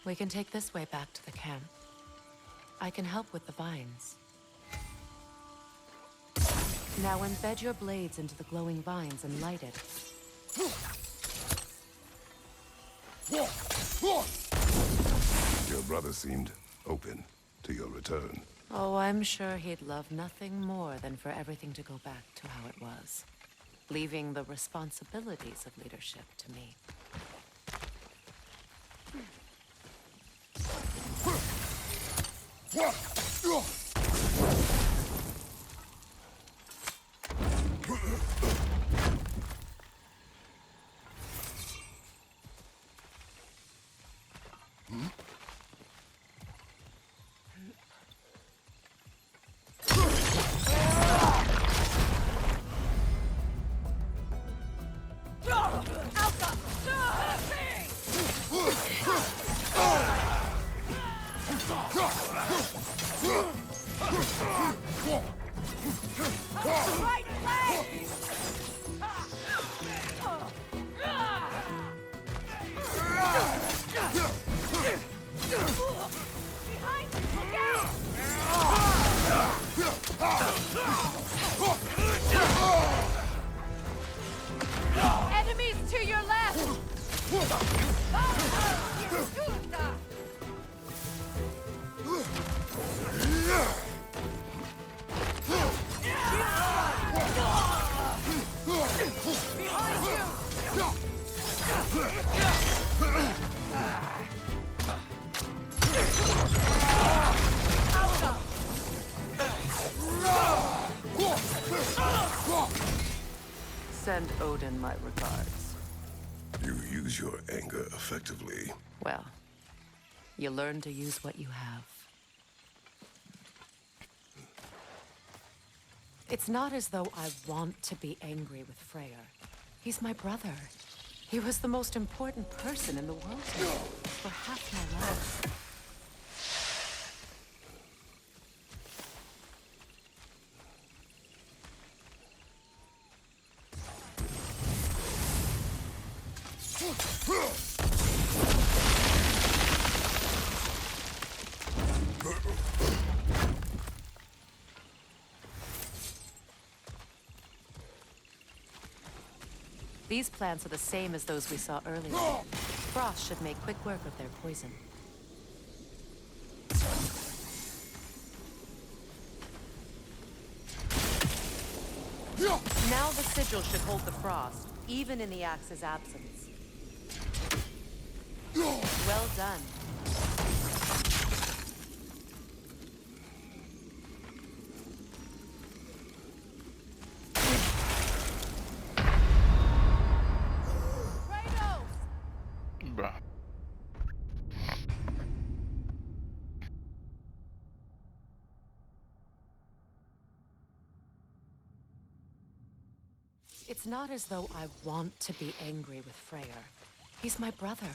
We can take this way back to the camp. I can help with the vines. Now embed your blades into the glowing vines and light it. Your brother seemed open to your return. Oh, I'm sure he'd love nothing more than for everything to go back to how it was, leaving the responsibilities of leadership to me. Enemies to your left! Send Odin my regards. You use your anger effectively. Well, you learn to use what you have. It's not as though I want to be angry with Freyr. He's my brother. He was the most important person in the world to me for half my life. These plants are the same as those we saw earlier. Frost should make quick work of their poison. Now the sigil should hold the frost, even in the axe's absence. Well done. Bruh. It's not as though I want to be angry with Freyr. He's my brother.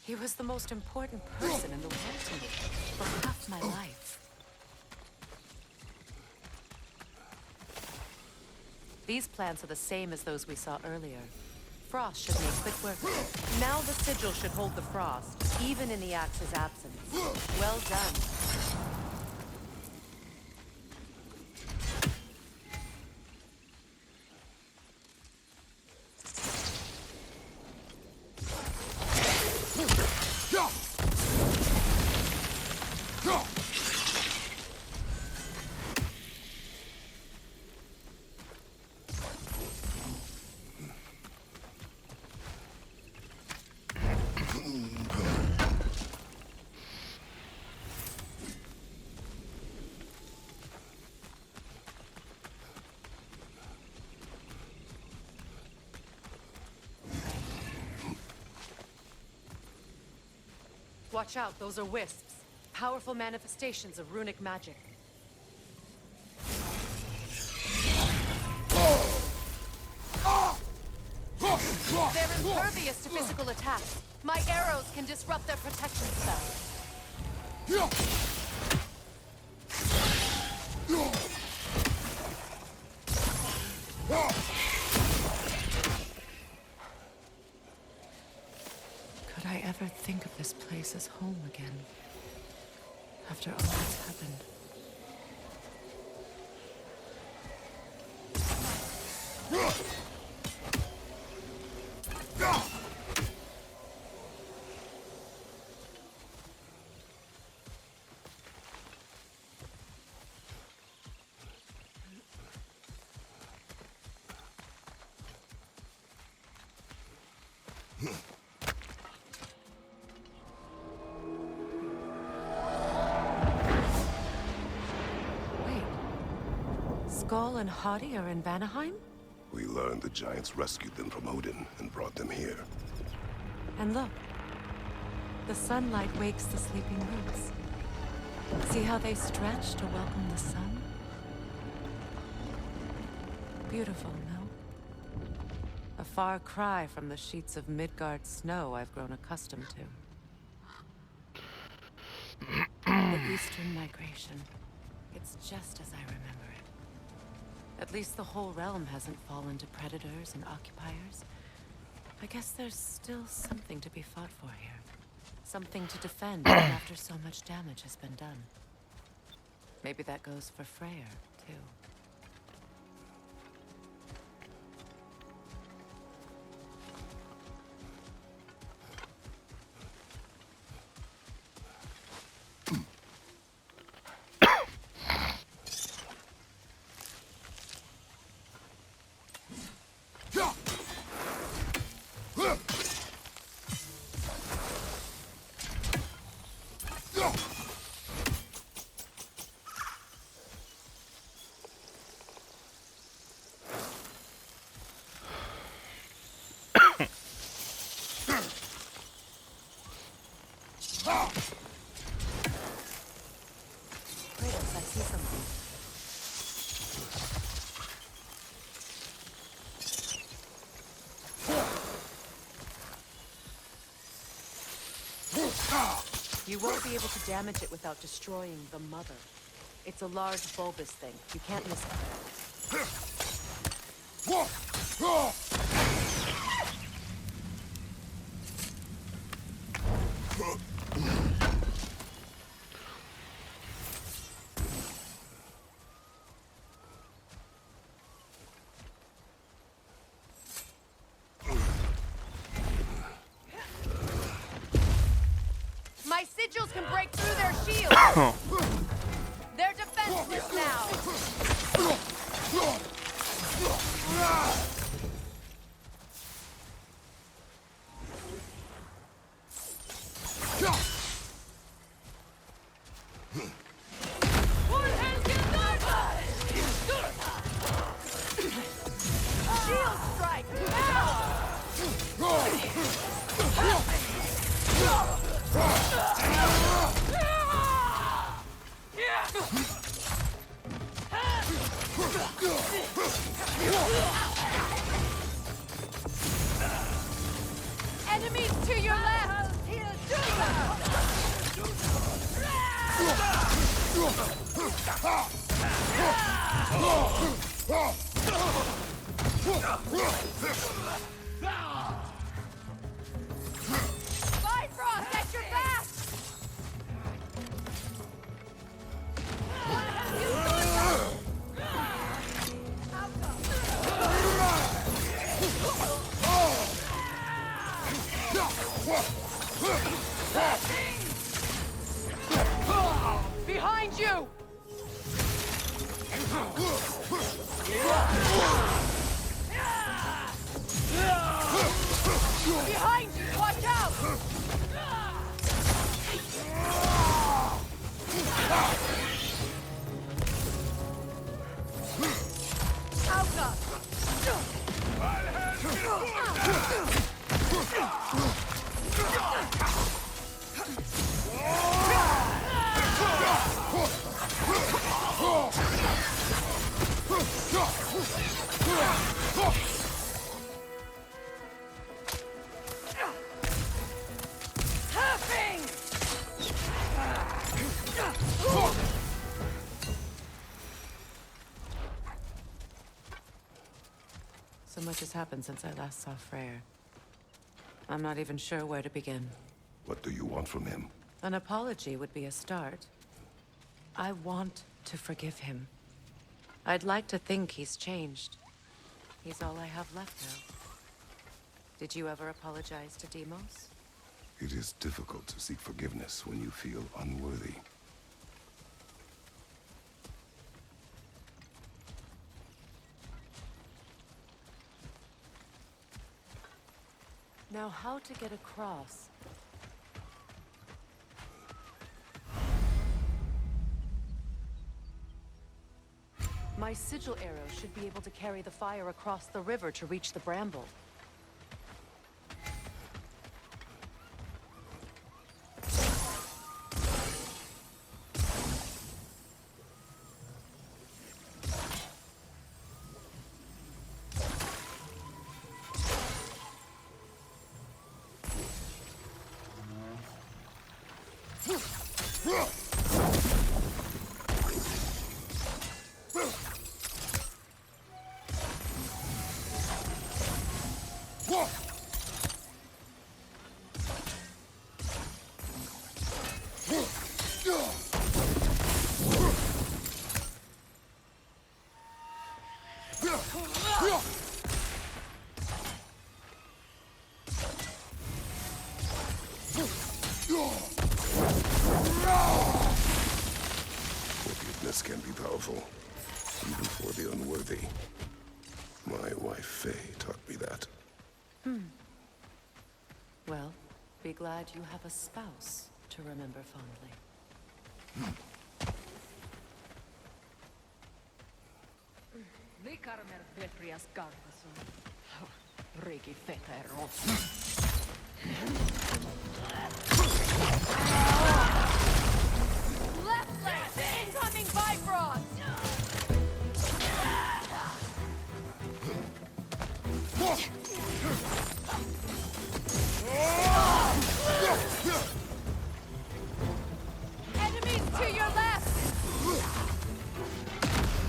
He was the most important person in the world to me for half my life. These plants are the same as those we saw earlier. Frost should make quick work of it. Now the sigil should hold the frost, even in the axe's absence. Well done. Watch out, those are wisps. Powerful manifestations of runic magic. They're impervious to physical attacks. My arrows can disrupt their protection spell. Could I ever think of this place as home again? After all that's happened. Wait. Skull and Hati are in Vanaheim? We learned the giants rescued them from Odin and brought them here. And look. The sunlight wakes the sleeping roots. See how they stretch to welcome the sun? Beautiful, no? A far cry from the sheets of Midgard snow I've grown accustomed to. The Eastern migration. It's just as I remember it. At least the whole realm hasn't fallen to predators and occupiers. I guess there's still something to be fought for here. Something to defend even after so much damage has been done. Maybe that goes for Freyr, too. Kratos, I see something. You won't be able to damage it without destroying the mother. It's a large bulbous thing. You can't miss My sigils can break through their shields! They're defenseless now! Shield strike! Enemies to your left! Bifrost at your back! Behind you! Behind you! Watch out! So much has happened since I last saw Freyr. I'm not even sure where to begin. What do you want from him? An apology would be a start. I want to forgive him. I'd like to think he's changed. He's all I have left now. Did you ever apologize to Deimos? It is difficult to seek forgiveness when you feel unworthy. Now, how to get across? My sigil arrow should be able to carry the fire across the river to reach the bramble. Forgiveness can be powerful, even for the unworthy. My wife Faye taught me that. Well, be glad you have a spouse to remember fondly. Vikarmer Petrias Karvason. Riki Fetero. Left leg! Incoming Bifrost! Enemies to your left!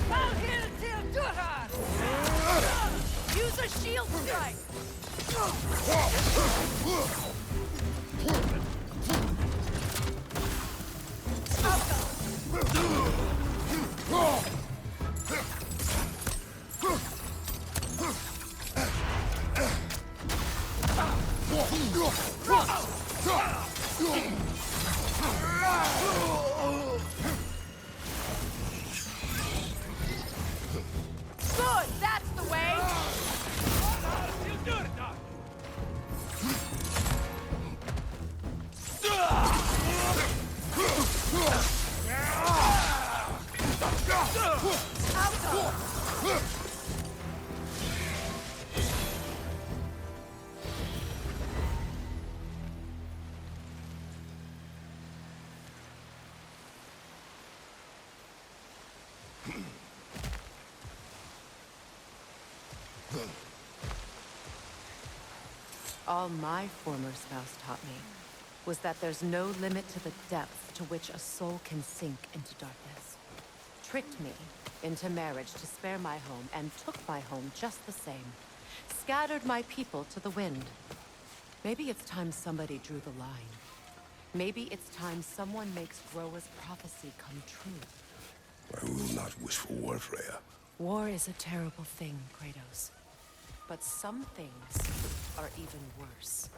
Downhill till Durhar! Use a shield strike! Good, that's the way! All my former spouse taught me was that there's no limit to the depth to which a soul can sink into darkness. Tricked me into marriage to spare my home and took my home just the same. Scattered my people to the wind. Maybe it's time somebody drew the line. Maybe it's time someone makes Groa's prophecy come true. I will not wish for war, Freya. War is a terrible thing, Kratos. But some things are even worse.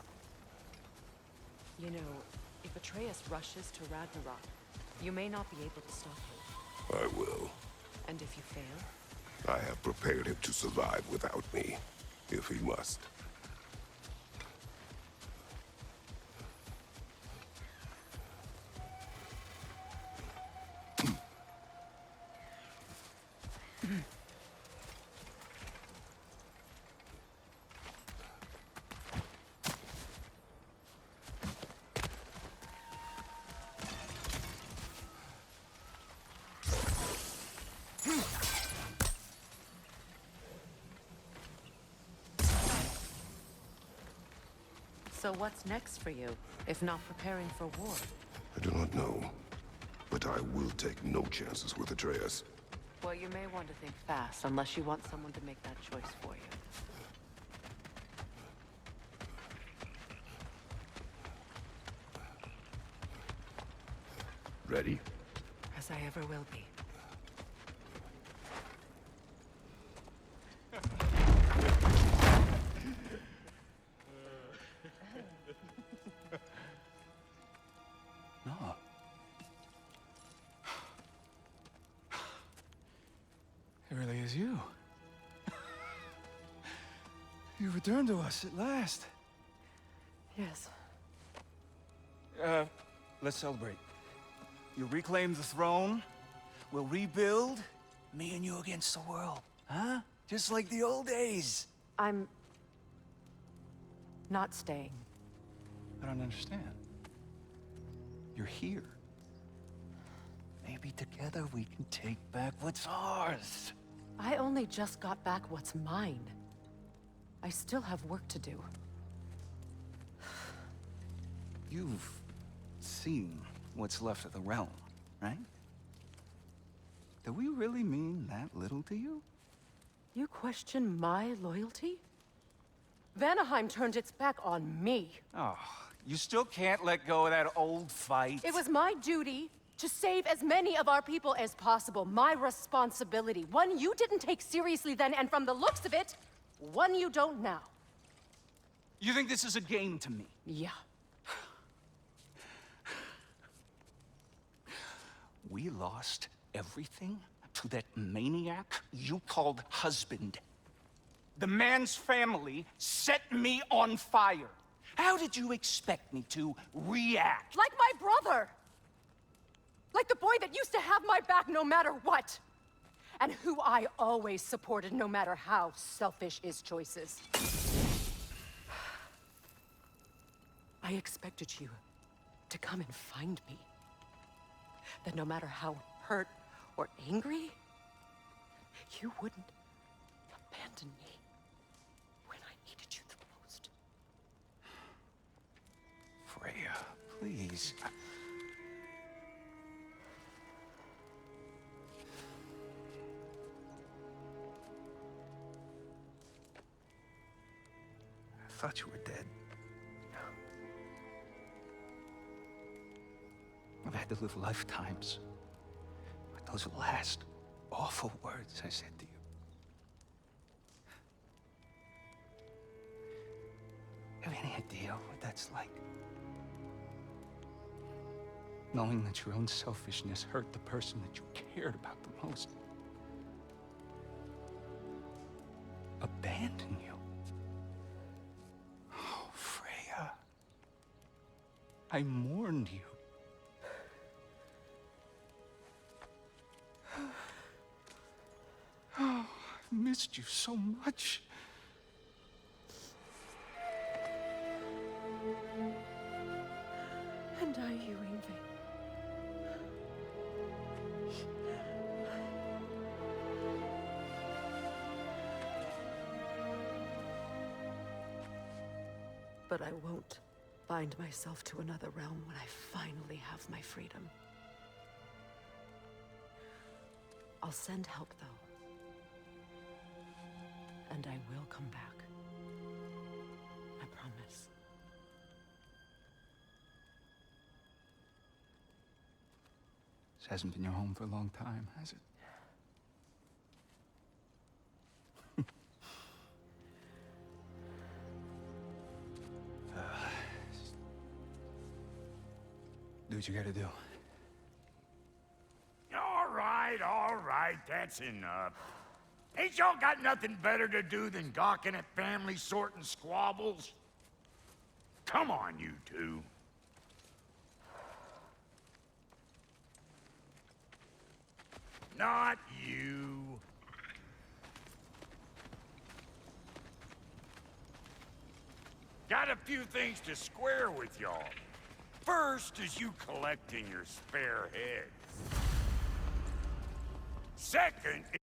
You know, if Atreus rushes to Ragnarok, you may not be able to stop him. I will. And if you fail? I have prepared him to survive without me, if he must. So what's next for you, if not preparing for war? I do not know, but I will take no chances with Atreus. Well, you may want to think fast, unless you want someone to make that choice for you. Ready? As I ever will be. No. It really is you. You returned to us at last. Yes. Let's celebrate. You reclaim the throne, we'll rebuild, me and you against the world. Huh? Just like the old days. I'm... not staying. I don't understand. You're here. Maybe together we can take back what's ours. I only just got back what's mine. I still have work to do. You've seen what's left of the realm, right? Do we really mean that little to you? You question my loyalty? Vanaheim turned its back on me. Oh, you still can't let go of that old fight? It was my duty to save as many of our people as possible. My responsibility. One you didn't take seriously then, and from the looks of it, one you don't now. You think this is a game to me? Yeah. We lost everything to that maniac you called husband. The man's family set me on fire. How did you expect me to react? Like my brother! Like the boy that used to have my back no matter what! And who I always supported no matter how selfish his choices. I expected you to come and find me. That no matter how hurt or angry, you wouldn't abandon me when I needed you the most. Freya, please. I thought you were dead. I've had to live lifetimes with those last awful words I said to you. Have any idea what that's like? Knowing that your own selfishness hurt the person that you cared about the most. Abandon you. Oh, Freya. I mourned you. Oh, I missed you so much. And I, you, Yngvi. But I won't bind myself to another realm when I finally have my freedom. I'll send help, though. And I will come back. I promise. This hasn't been your home for a long time, has it? Do what you gotta do. All right, that's enough. Ain't y'all got nothing better to do than gawking at family sorting squabbles? Come on, you two. Not you. Got a few things to square with y'all. First is you collecting your spare heads. Second is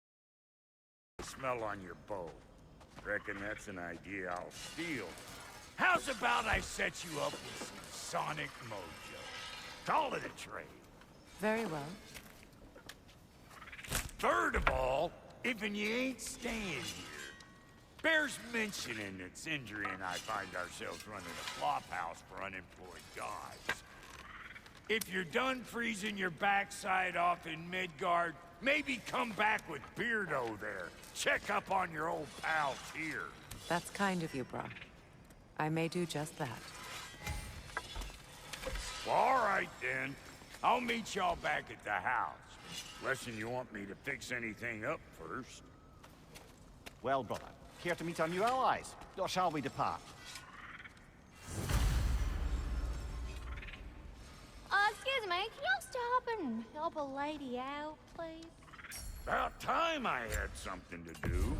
smell on your bow. Reckon that's an idea I'll steal. How's about I set you up with some sonic mojo? Call it a trade. Very well. Third of all, if you ain't staying here, bears mentioning that Sindri and I find ourselves running a flop house for unemployed guys. If you're done freezing your backside off in Midgard, maybe come back with Beardo there. Check up on your old pal here. That's kind of you, Brock. I may do just that. Well, all right, then. I'll meet y'all back at the house. Unless you want me to fix anything up first. Well, brother, care to meet our new allies? Or shall we depart? Excuse me, can y'all stop and help a lady out, please? About time I had something to do.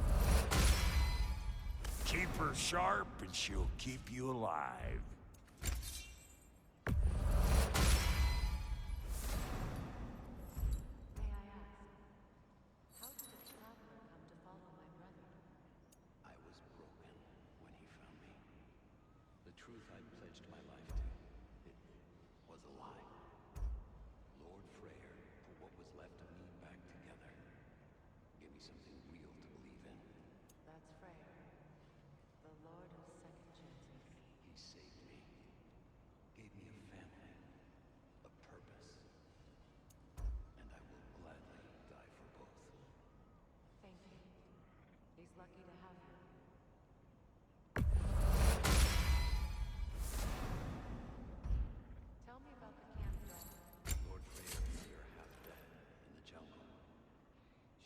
Keep her sharp and she'll keep you alive. May I ask, how did a traveler come to follow my brother? I was broken when he found me. The truth I'd pledged my life to, it was a lie. Lord Freyr put what was left of me back together. Gave me something real to believe in. That's Freyr, the Lord of Second Chances. He saved me. Gave me a family. A purpose. And I will gladly die for both. Thank you. He's lucky to have you. Tell me about the camp dog. Lord Freyr found her half dead in the jungle.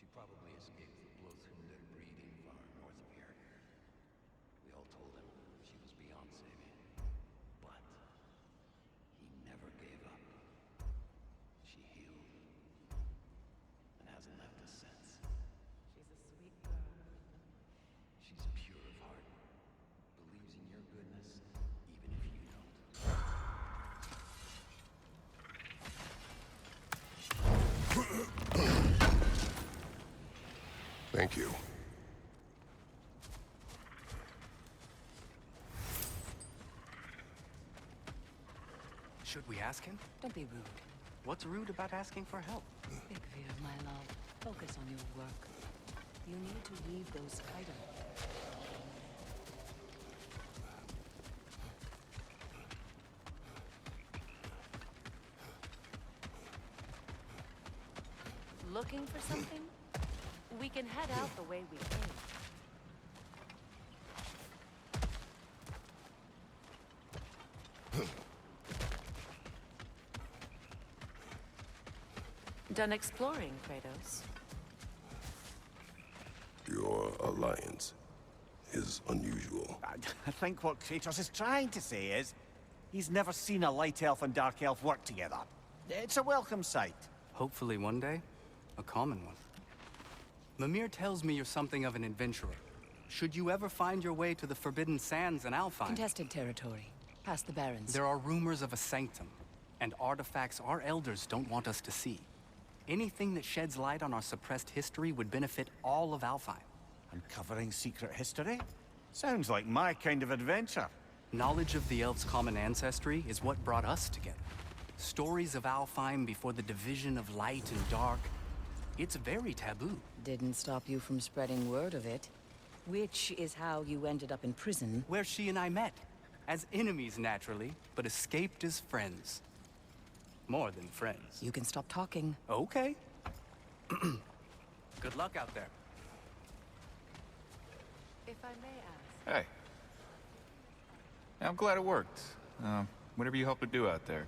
She probably escaped the Blothunde breeding far north of here. We all told him she was beyond saving. But he never gave up. She healed. And hasn't left us since. She's a sweet girl. She's pure of heart. Believes in your goodness, even if you don't. Thank you. Should we ask him? Don't be rude. What's rude about asking for help? Bigvir, my love. Focus on your work. You need to leave those items. Looking for something? We can head out the way we came. Done exploring, Kratos. Your alliance is unusual. I think what Kratos is trying to say is, he's never seen a light elf and dark elf work together. It's a welcome sight. Hopefully one day, a common one. Mimir tells me you're something of an adventurer. Should you ever find your way to the Forbidden Sands in Alfheim, Contested territory. Past the Barrens. there are rumors of a sanctum, and artifacts our elders don't want us to see. Anything that sheds light on our suppressed history would benefit all of Alfheim. Uncovering secret history? Sounds like my kind of adventure. Knowledge of the elves' common ancestry is what brought us together. Stories of Alfheim before the division of light and dark. It's very taboo. Didn't stop you from spreading word of it. Which is how you ended up in prison. Where she and I met. As enemies, naturally, but escaped as friends. More than friends. You can stop talking. Okay. Good luck out there. If I may ask, Hey. Yeah, I'm glad it worked. Whatever you hope to do out there.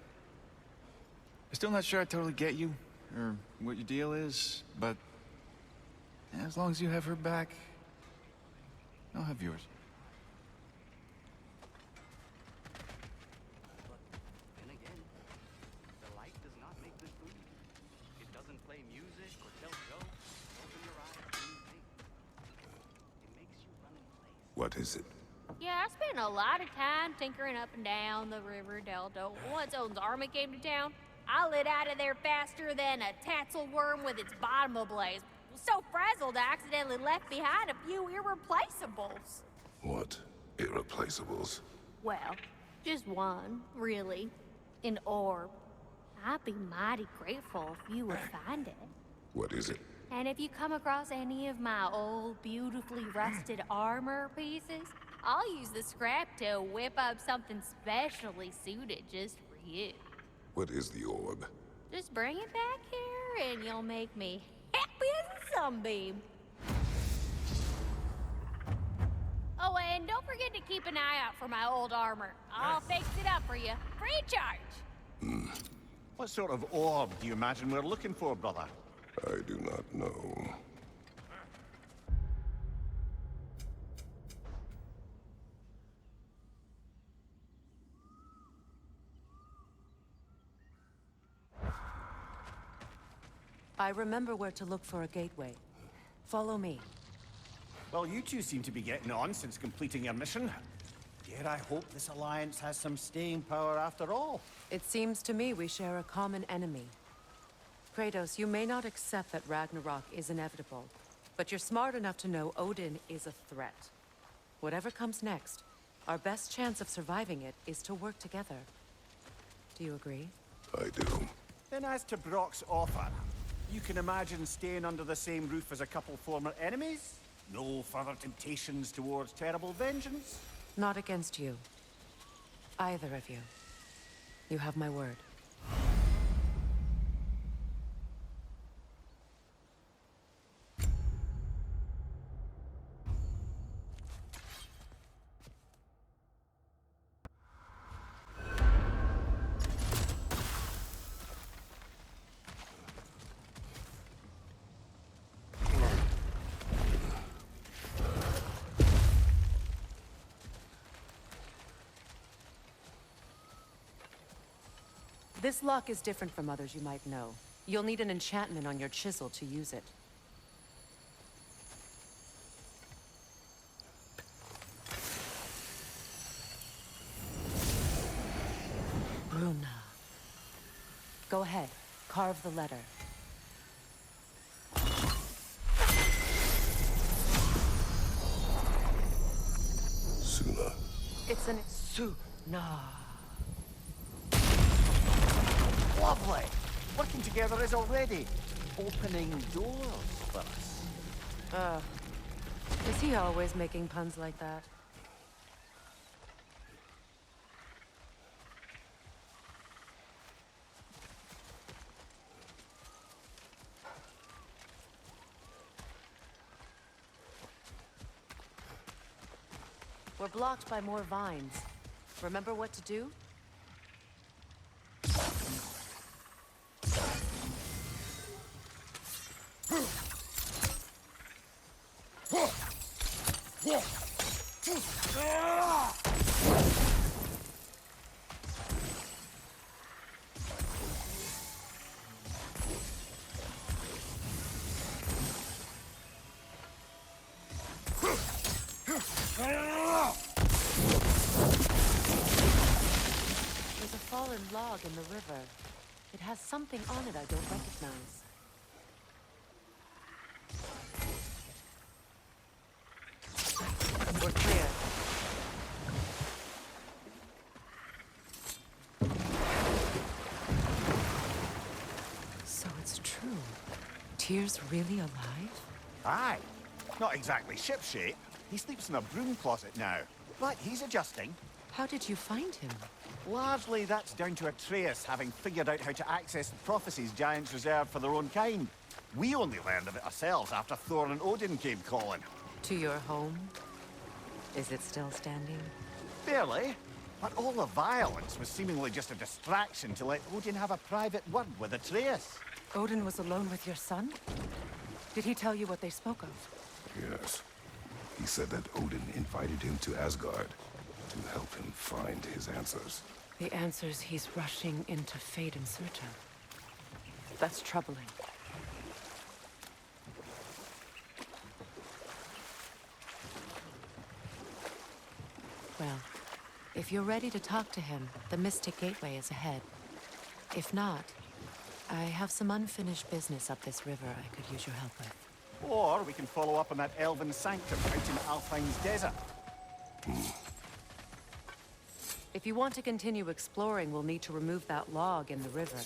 I'm still not sure I totally get you, or what your deal is, but as long as you have her back, I'll have yours. Then again, the light does not make good food. It doesn't play music or tell jokes. Open your eyes to new things. It makes you run in place. What is it? Yeah, I spent a lot of time tinkering up and down the river delta. Once Odin's army came to town, I lit out of there faster than a tassel worm with its bottom ablaze. So frazzled, I accidentally left behind a few irreplaceables. What irreplaceables? Well, just one, really. An orb. I'd be mighty grateful if you would find it. What is it? And if you come across any of my old, beautifully rusted armor pieces, I'll use the scrap to whip up something specially suited just for you. What is the orb? Just bring it back here and you'll make me happy as a sunbeam. Oh, and don't forget to keep an eye out for my old armor. I'll fix it up for you. Free charge. What sort of orb do you imagine we're looking for, brother? I do not know. I remember where to look for a gateway. Follow me. Well, you two seem to be getting on since completing your mission. Dare I hope this alliance has some staying power after all? It seems to me we share a common enemy. Kratos, you may not accept that Ragnarok is inevitable, but you're smart enough to know Odin is a threat. Whatever comes next, our best chance of surviving it is to work together. Do you agree? I do. Then as to Brock's offer, you can imagine staying under the same roof as a couple former enemies? No further temptations towards terrible vengeance? Not against you. Either of you. You have my word. This lock is different from others you might know. You'll need an enchantment on your chisel to use it. Bruna. Go ahead. Carve the letter. Suna. It's an Suna. Lovely! Working together is already opening doors for us. Is he always making puns like that? We're blocked by more vines. Remember what to do? There's a fallen log in the river. It has something on it I don't recognize. We're clear. So it's true. Tyr's really alive? Aye. Not exactly shipshape. He sleeps in a broom closet now. But he's adjusting. How did you find him? Largely, that's down to Atreus having figured out how to access the prophecies giants reserve for their own kind. We only learned of it ourselves after Thor and Odin came calling. To your home? Is it still standing? Barely. But all the violence was seemingly just a distraction to let Odin have a private word with Atreus. Odin was alone with your son? Did he tell you what they spoke of? Yes. He said that Odin invited him to Asgard to help him find his answers. The answers he's rushing into fate in search of. That's troubling. Well, if you're ready to talk to him, the Mystic Gateway is ahead. If not, I have some unfinished business up this river I could use your help with. Or we can follow up on that elven sanctum out in Alfine's desert. If you want to continue exploring, we'll need to remove that log in the river.